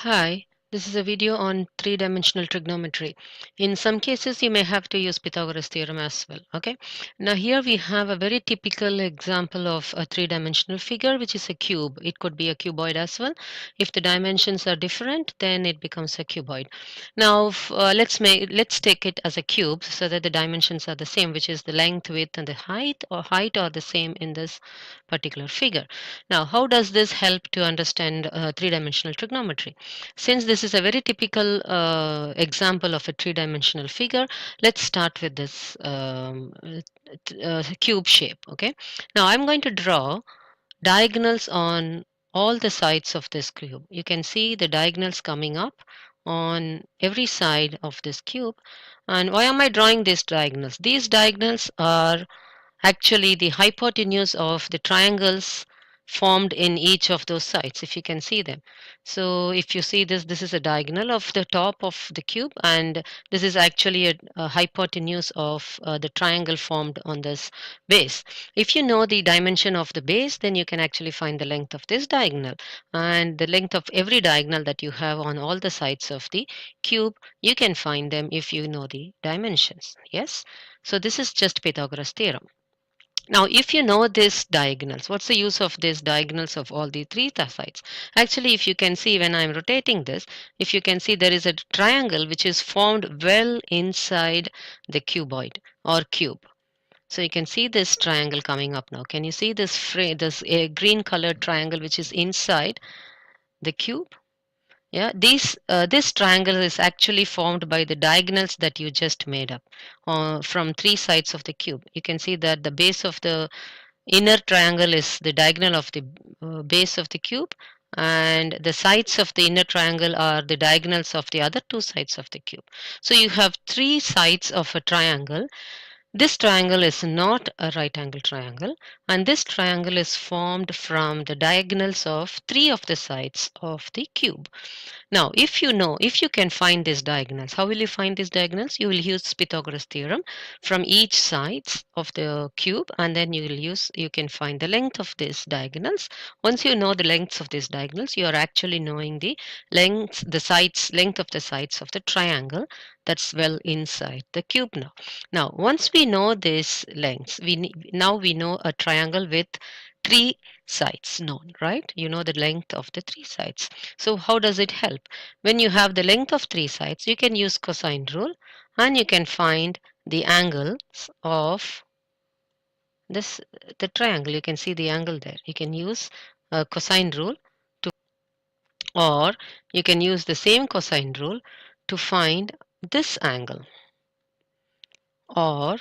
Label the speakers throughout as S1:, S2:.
S1: Hi, this is a video on three-dimensional trigonometry. In some cases, you may have to use Pythagoras theorem as well. Okay. Now here we have a very typical example of a three-dimensional figure, which is a cube. It could be a cuboid as well. If the dimensions are different, then it becomes a cuboid. Now let's take it as a cube so that the dimensions are the same, which is the length, width, and the height are the same in this particular figure. Now, how does this help to understand three-dimensional trigonometry? Since this is a very typical example of a three-dimensional figure, let's start with this cube shape. Okay. Now I'm going to draw diagonals on all the sides of this cube. You can see the diagonals coming up on every side of this cube. And why am I drawing these diagonals? These diagonals are actually the hypotenuse of the triangles formed in each of those sides, if you can see them. So if you see this, this is a diagonal of the top of the cube, and this is actually a hypotenuse of the triangle formed on this base. If you know the dimension of the base, then you can actually find the length of this diagonal, and the length of every diagonal that you have on all the sides of the cube, you can find them if you know the dimensions. Yes, so this is just Pythagoras theorem. Now, if you know these diagonals, what's the use of these diagonals of all the three sides? Actually, if you can see when I'm rotating this, if you can see there is a triangle which is formed well inside the cuboid or cube. So you can see this triangle coming up now. Can you see this this green colored triangle which is inside the cube? Yeah, this triangle is actually formed by the diagonals that you just made up from three sides of the cube. You can see that the base of the inner triangle is the diagonal of the base of the cube, and the sides of the inner triangle are the diagonals of the other two sides of the cube. So you have three sides of a triangle. This triangle is not a right angle triangle, and this triangle is formed from the diagonals of three of the sides of the cube. Now, if you can find these diagonals, how will you find these diagonals? You will use Pythagoras theorem from each sides of the cube, and then you can find the length of these diagonals. Once you know the lengths of these diagonals, you are actually knowing length of the sides of the triangle that's well inside the cube now. Now, once we know these lengths, now we know a triangle with three sides known, right? You know the length of the three sides. So how does it help? When you have the length of three sides, you can use cosine rule, and you can find the angles of this the triangle. You can see the angle there. You can use a cosine rule to, or you can use the same cosine rule to find this angle, or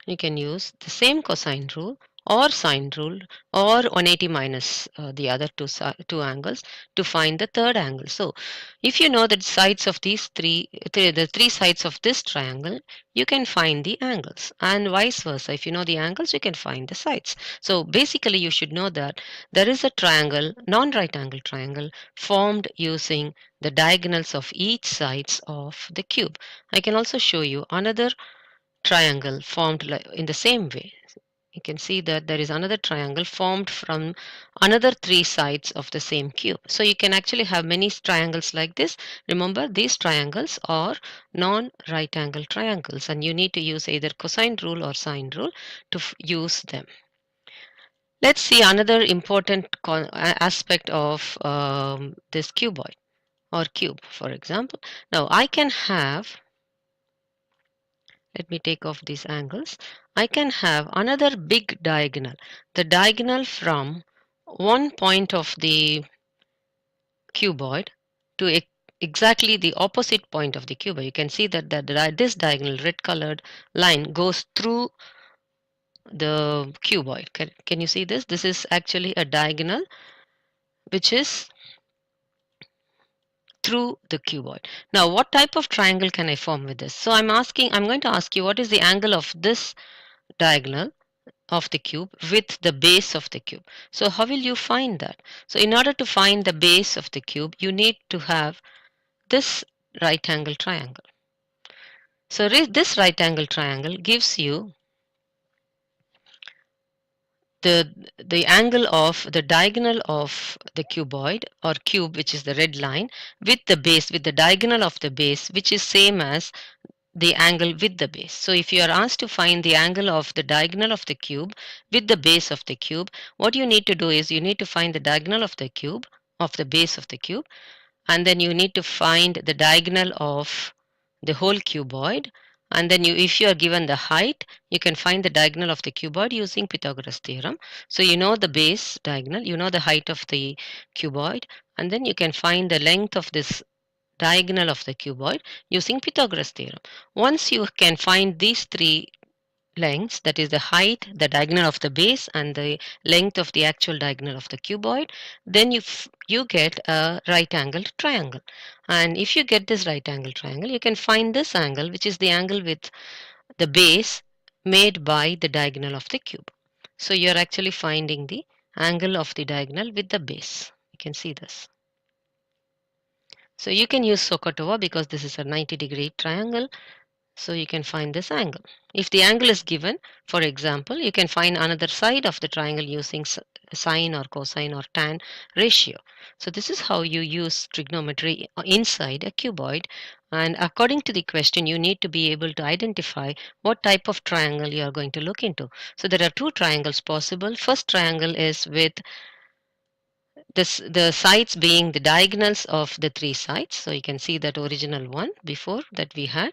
S1: you can use the same cosine rule or sine rule or 180 minus the other two angles to find the third angle. So if you know the sides of the three sides of this triangle, you can find the angles, and vice versa. If you know the angles, you can find the sides. So basically you should know that there is a triangle, non-right angle triangle, formed using the diagonals of each sides of the cube. I can also show you another triangle formed in the same way. You can see that there is another triangle formed from another three sides of the same cube. So you can actually have many triangles like this. Remember, these triangles are non-right angle triangles, and you need to use either cosine rule or sine rule to use them. Let's see another important aspect of this cuboid or cube, for example. Now I can have, let me take off these angles. I can have another big diagonal. The diagonal from one point of the cuboid to exactly the opposite point of the cuboid. You can see that this diagonal red colored line goes through the cuboid. Can you see this? This is actually a diagonal which is through the cuboid. Now, what type of triangle can I form with this? So I'm going to ask you, what is the angle of this diagonal of the cube with the base of the cube? So how will you find that? So in order to find the base of the cube, you need to have this right angle triangle. So this right angle triangle gives you the angle of the diagonal of the cuboid or cube, which is the red line, with the base, with the diagonal of the base, which is same as the angle with the base. So if you are asked to find the angle of the diagonal of the cube with the base of the cube, what you need to do is you need to find the diagonal of the cube, of the base of the cube, and then you need to find the diagonal of the whole cuboid, and then if you are given the height, you can find the diagonal of the cuboid using Pythagoras theorem. So you know the base diagonal, you know the height of the cuboid, and then you can find the length of this diagonal of the cuboid using Pythagoras theorem. Once you can find these three lengths, that is the height, the diagonal of the base, and the length of the actual diagonal of the cuboid, then you get a right angled triangle. And if you get this right angled triangle, you can find this angle, which is the angle with the base made by the diagonal of the cube. So you're actually finding the angle of the diagonal with the base. You can see this. So you can use SOHCAHTOA because this is a 90-degree triangle. So you can find this angle. If the angle is given, for example, you can find another side of the triangle using sine or cosine or tan ratio. So this is how you use trigonometry inside a cuboid. And according to the question, you need to be able to identify what type of triangle you are going to look into. So there are two triangles possible. First triangle is with the sides being the diagonals of the three sides. So you can see that original one before that we had.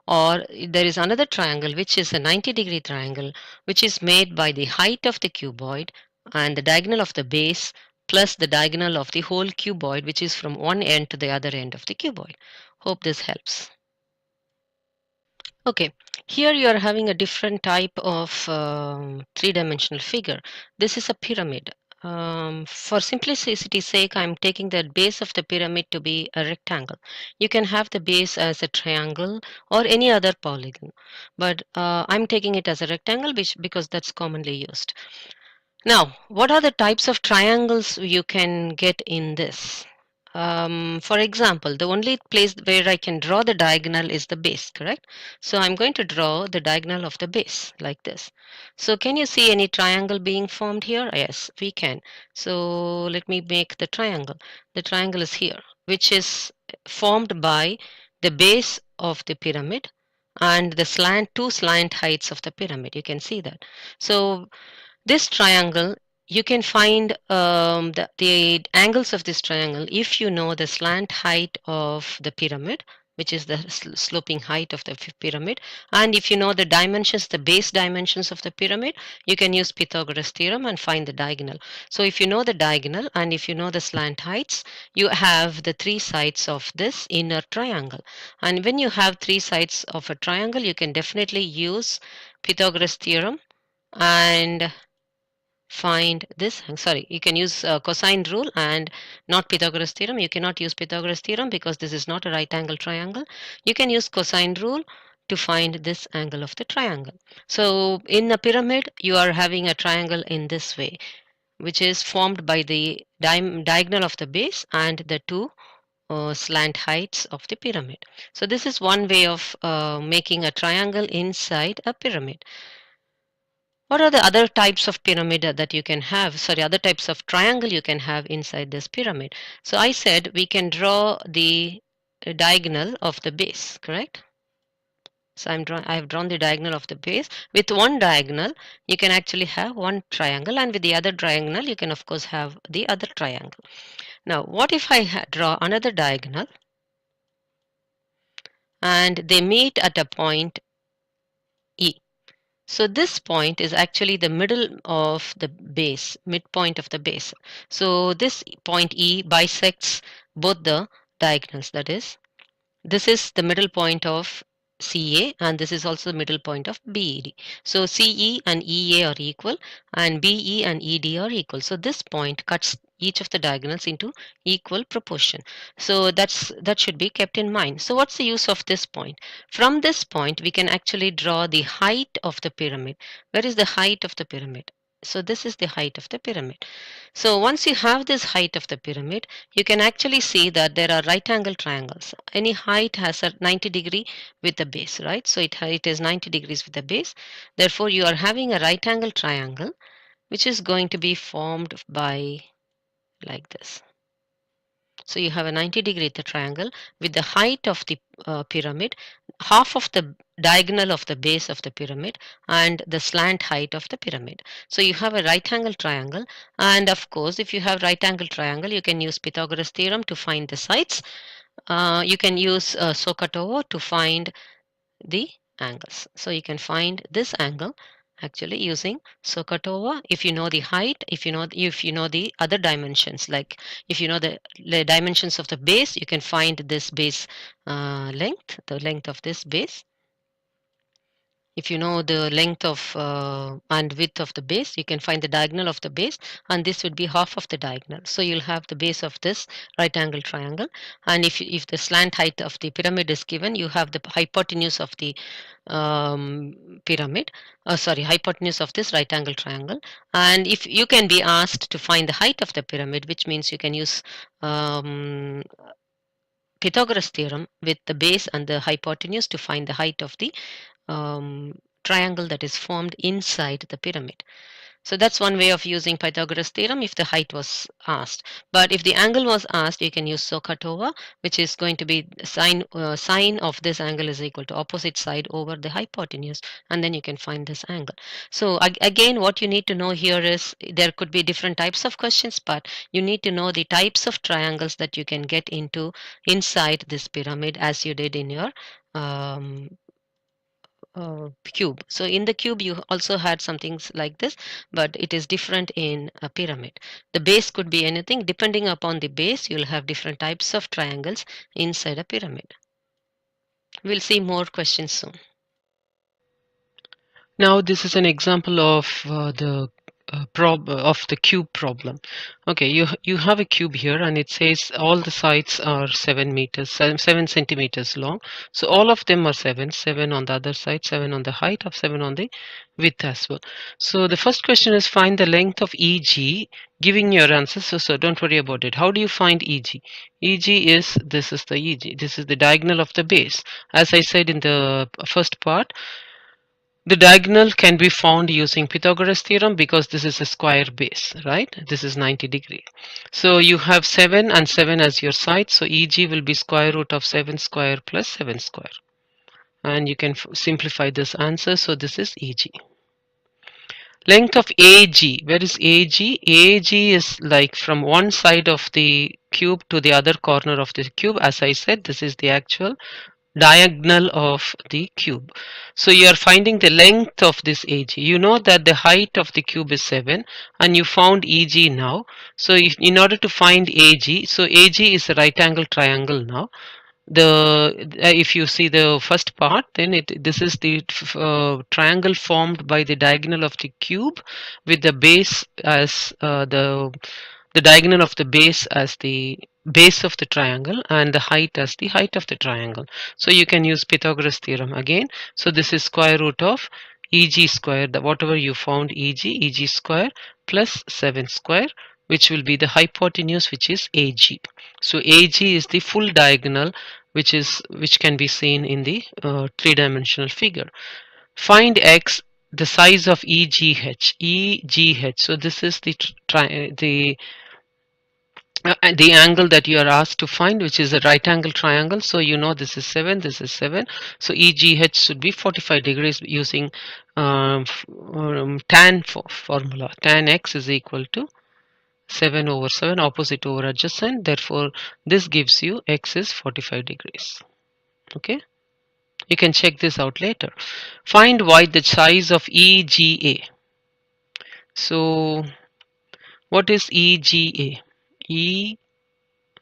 S1: Or there is another triangle which is a 90-degree triangle, which is made by the height of the cuboid and the diagonal of the base plus the diagonal of the whole cuboid, which is from one end to the other end of the cuboid. Hope this helps. Okay, here you are having a different type of three-dimensional figure. This is a pyramid. For simplicity's sake, I'm taking the base of the pyramid to be a rectangle. You can have the base as a triangle or any other polygon, but I'm taking it as a rectangle because that's commonly used. Now, what are the types of triangles you can get in this? For example, the only place where I can draw the diagonal is the base, correct? So I'm going to draw the diagonal of the base like this. So can you see any triangle being formed here? Yes, we can. So let me make the triangle. The triangle is here, which is formed by the base of the pyramid and the two slant heights of the pyramid. You can see that. So this triangle, you can find the angles of this triangle if you know the slant height of the pyramid, which is the sloping height of the pyramid, and if you know the dimensions, the base dimensions of the pyramid, you can use Pythagoras theorem and find the diagonal. So if you know the diagonal and if you know the slant heights, you have the three sides of this inner triangle. And when you have three sides of a triangle, you can definitely use Pythagoras theorem and find this. Sorry, you can use cosine rule and not Pythagoras theorem. You cannot use Pythagoras theorem because this is not a right angle triangle. You can use cosine rule to find this angle of the triangle. So in a pyramid, you are having a triangle in this way, which is formed by the diagonal of the base and the two slant heights of the pyramid. So this is one way of making a triangle inside a pyramid. What are the other types of pyramid that you can have? Sorry, other types of triangle you can have inside this pyramid. So I said we can draw the diagonal of the base, correct? So I have drawn the diagonal of the base. With one diagonal, you can actually have one triangle, and with the other diagonal, you can of course have the other triangle. Now, what if I draw another diagonal and they meet at a point E? So this point is actually the middle of the base, midpoint of the base. So this point E bisects both the diagonals. That is, this is the middle point of CA and this is also the middle point of BED. So CE and EA are equal and BE and ED are equal. So this point cuts each of the diagonals into equal proportion. So that should be kept in mind. So what's the use of this point? From this point we can actually draw the height of the pyramid. Where is the height of the pyramid? So this is the height of the pyramid. So once you have this height of the pyramid, you can actually see that there are right angle triangles. Any height has a 90 degree with the base, right? So it is 90 degrees with the base. Therefore, you are having a right angle triangle which is going to be formed by like this. So you have a 90-degree triangle with the height of the pyramid, half of the diagonal of the base of the pyramid, and the slant height of the pyramid. So you have a right angle triangle, and of course, if you have right angle triangle, you can use Pythagoras theorem to find the sides. You can use SOHCAHTOA to find the angles. So you can find this angle actually using SOHCAHTOA if you know the height, if you know the other dimensions, like if you know the dimensions of the base, you can find this base length, the length of this base. If you know the length of and width of the base, you can find the diagonal of the base, and this would be half of the diagonal. So you'll have the base of this right angle triangle, and if the slant height of the pyramid is given, you have the hypotenuse of the pyramid, sorry, hypotenuse of this right angle triangle. And if you can be asked to find the height of the pyramid, which means you can use Pythagoras theorem with the base and the hypotenuse to find the height of the triangle that is formed inside the pyramid. So that's one way of using Pythagoras theorem if the height was asked. But if the angle was asked, you can use SOHCAHTOA, which is going to be sine of this angle is equal to opposite side over the hypotenuse, and then you can find this angle. So again, what you need to know here is there could be different types of questions, but you need to know the types of triangles that you can get into inside this pyramid as you did in your um, cube. So in the cube you also had some things like this, but it is different in a pyramid. The base could be anything. Depending upon the base, you'll have different types of triangles inside a pyramid. We'll see more questions soon. Now this is an example of the of the cube problem. Okay, you have a cube here, and it says all the sides are 7 meters, 7 centimeters long. So all of them are 7 on the other side, 7 on the height of 7 on the width as well. So the first question is find the length of EG, giving your answer. So don't worry about it. How do you find EG? EG is, this is the EG. This is the diagonal of the base. As I said in the first part, the diagonal can be found using Pythagoras theorem because this is a square base, right? This is 90-degree. So you have 7 and 7 as your side. So EG will be square root of 7 square plus 7 square. And you can simplify this answer. So this is EG. Length of AG. Where is AG? AG is like from one side of the cube to the other corner of the cube. As I said, this is the actual diagonal of the cube. So you are finding the length of this AG. You know that the height of the cube is 7, and you found EG now. So in order to find AG, so AG is a right angle triangle now. If you see the first part, then this is the triangle formed by the diagonal of the cube with the base as the diagonal of the base as the base of the triangle and the height as the height of the triangle. So you can use Pythagoras theorem again. So this is square root of EG square, whatever you found EG square plus 7 square, which will be the hypotenuse, which is AG. So AG is the full diagonal, which can be seen in the three-dimensional figure. Find X, the size of EGH. EGH. So this is the angle that you are asked to find, which is a right angle triangle. So you know this is 7, this is 7. So EGH should be 45 degrees using tan formula. Tan X is equal to 7 over 7, opposite over adjacent. Therefore, this gives you X is 45 degrees. Okay. You can check this out later. Find Y, the size of EGA. So what is EGA?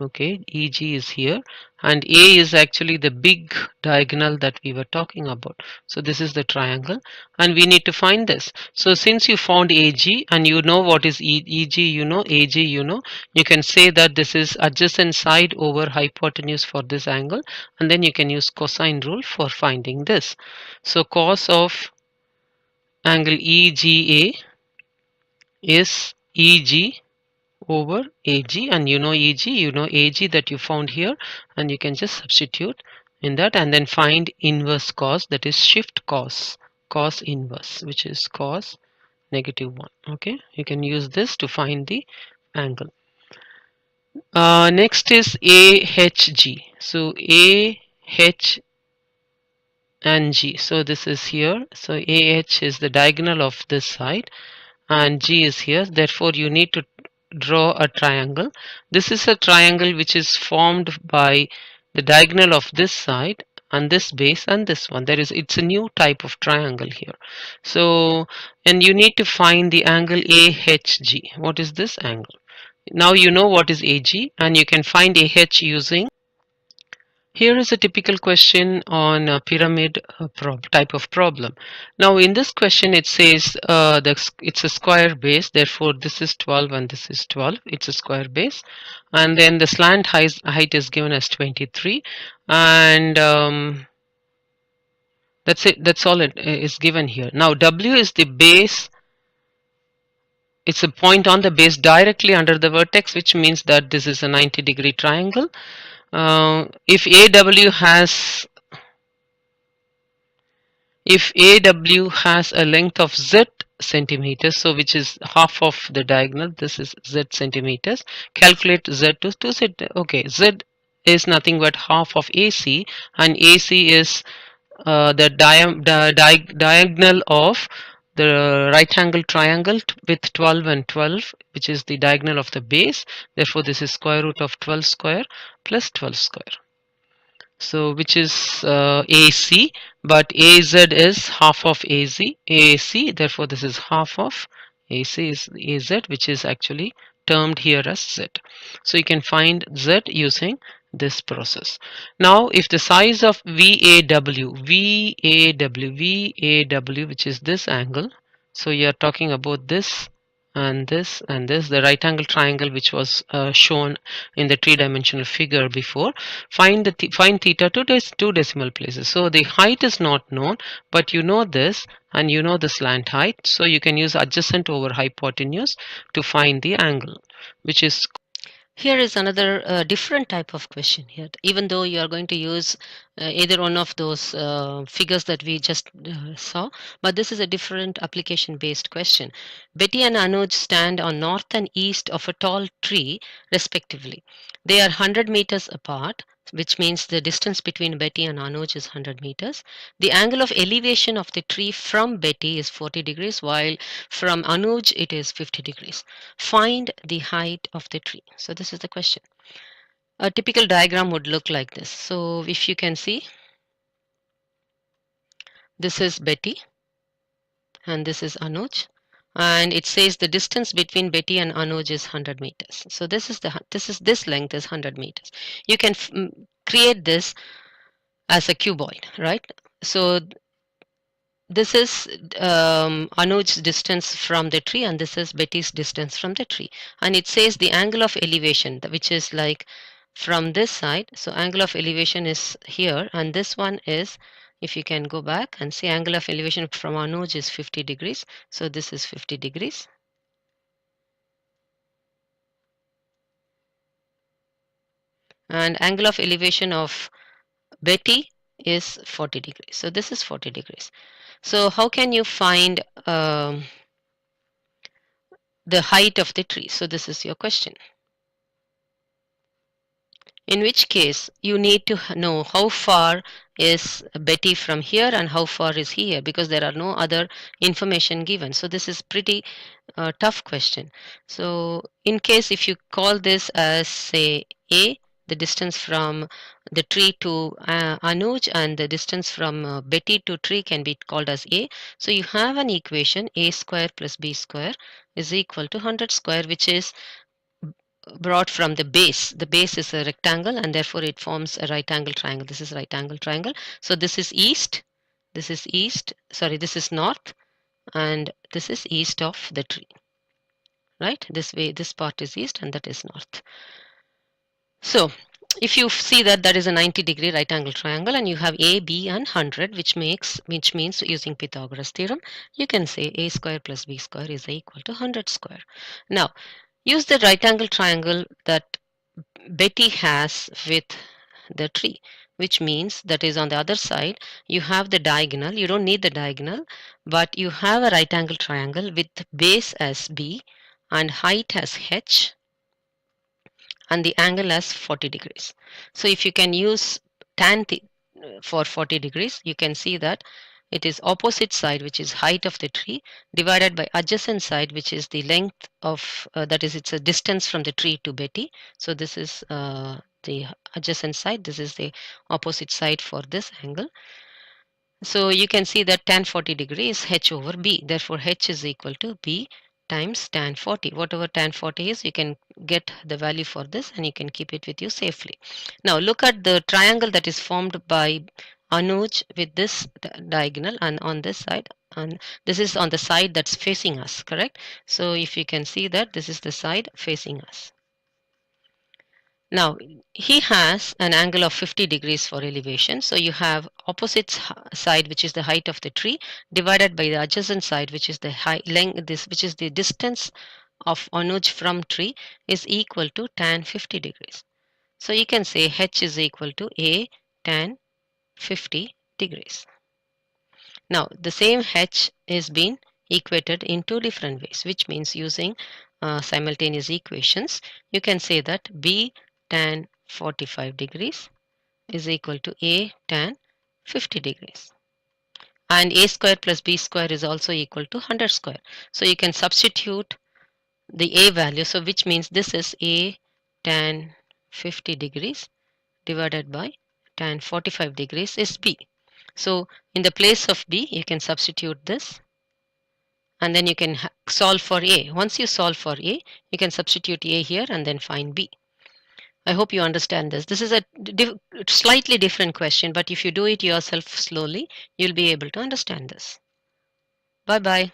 S1: Okay, EG is here, and A is actually the big diagonal that we were talking about. So this is the triangle, and we need to find this. So since you found AG and you know what is EG, you know AG, you can say that this is adjacent side over hypotenuse for this angle, and then you can use cosine rule for finding this. So cos of angle EGA is EG over AG, and you know EG, you know AG that you found here, and you can just substitute in that and then find inverse cos, that is shift cos inverse, which is cos -1. Okay, you can use this to find the angle. Next is AHG. So AH and G. So this is here. So AH is the diagonal of this side and G is here. Therefore, you need to draw a triangle. This is a triangle which is formed by the diagonal of this side and this base and this one. It's a new type of triangle here. So, and you need to find the angle AHG. What is this angle? Now you know what is AG and you can find AH using. Here is a typical question on a pyramid type of problem. Now in this question it says it's a square base, therefore this is 12 and this is 12. It's a square base, and then the slant height is given as 23, and that's it. That's all it is given here. Now W is the base. It's a point on the base directly under the vertex, which means that this is a 90-degree triangle. If AW has a length of z centimeters, so which is half of the diagonal, this is z centimeters, calculate z to z. Okay, z is nothing but half of AC, and AC is the diagonal of the right angle triangle with 12 and 12, which is the diagonal of the base. Therefore this is square root of 12 square plus 12 square. So which is AC, but AZ is half of AC, therefore this is half of AC is AZ, which is actually termed here as Z. So you can find Z using this process. Now if the size of VAW, which is this angle, so you are talking about this and this and this, the right angle triangle which was shown in the three-dimensional figure before. Find theta to two decimal places. So the height is not known, but you know this and you know the slant height, so you can use adjacent over hypotenuse to find the angle, which is. Here is another different type of question here. Even though you are going to use either one of those figures that we just saw, but this is a different application based question. Betty and Anuj stand on north and east of a tall tree respectively. They are 100 meters apart, which means the distance between Betty and Anuj is 100 meters. The angle of elevation of the tree from Betty is 40 degrees, while from Anuj it is 50 degrees. Find the height of the tree. So this is the question. A typical diagram would look like this. So if you can see, this is Betty and this is Anuj, and it says the distance between Betty and Anuj is 100 meters. So this length is 100 meters. You can create this as a cuboid, right? So this is Anuj's distance from the tree and this is Betty's distance from the tree, and it says the angle of elevation, which is like from this side. So angle of elevation is here, and this one is, if you can go back and see, angle of elevation from Anuj is 50 degrees. So this is 50 degrees, and angle of elevation of Betty is 40 degrees. So this is 40 degrees. So how can you find the height of the tree? So this is your question. In which case you need to know how far is Betty from here and how far is he here, because there are no other information given. So this is pretty tough question. So in case if you call this as say A, the distance from the tree to Anuj, and the distance from Betty to tree can be called as A. So you have an equation A square plus B square is equal to 100 square, which is brought from the base. The base is a rectangle and therefore it forms a right angle triangle. This is right angle triangle. So this is east, this is north, and this is east of the tree, right? This way, this part is east and that is north. So if you see that that is a 90-degree right angle triangle and you have A, B and 100, which means using Pythagoras theorem, you can say A square plus B square is equal to 100 square. Now use the right angle triangle that Betty has with the tree. which means that is on the other side you have the diagonal. You don't need the diagonal, but you have a right angle triangle with base as B and height as H and the angle as 40 degrees. So if you can use tan for 40 degrees, you can see that it is opposite side, which is height of the tree, divided by adjacent side, which is the length of, that is, it's a distance from the tree to Betty. So this is the adjacent side, this is the opposite side for this angle. So you can see that tan 40 degree is h over b. Therefore, h is equal to b times tan 40. Whatever tan 40 is, you can get the value for this and you can keep it with you safely. Now look at the triangle that is formed by Anuj with this diagonal and on this side, and this is on the side that's facing us, correct? So if you can see that this is the side facing us. Now he has an angle of 50 degrees for elevation. So you have opposite side, which is the height of the tree, divided by the adjacent side, which is the height length, this which is the distance of Anuj from tree, is equal to tan 50 degrees. So you can say h is equal to a tan 50 degrees. Now the same h is being equated in two different ways, which means using simultaneous equations. You can say that b tan 45 degrees is equal to a tan 50 degrees, and a square plus b square is also equal to 100 square. So you can substitute the a value, so which means this is a tan 50 degrees divided by tan 45 degrees is b. So in the place of b you can substitute this, and then you can solve for a. Once you solve for a, you can substitute a here and then find b. I hope you understand this. This is a slightly different question, but if you do it yourself slowly, you'll be able to understand this. Bye bye.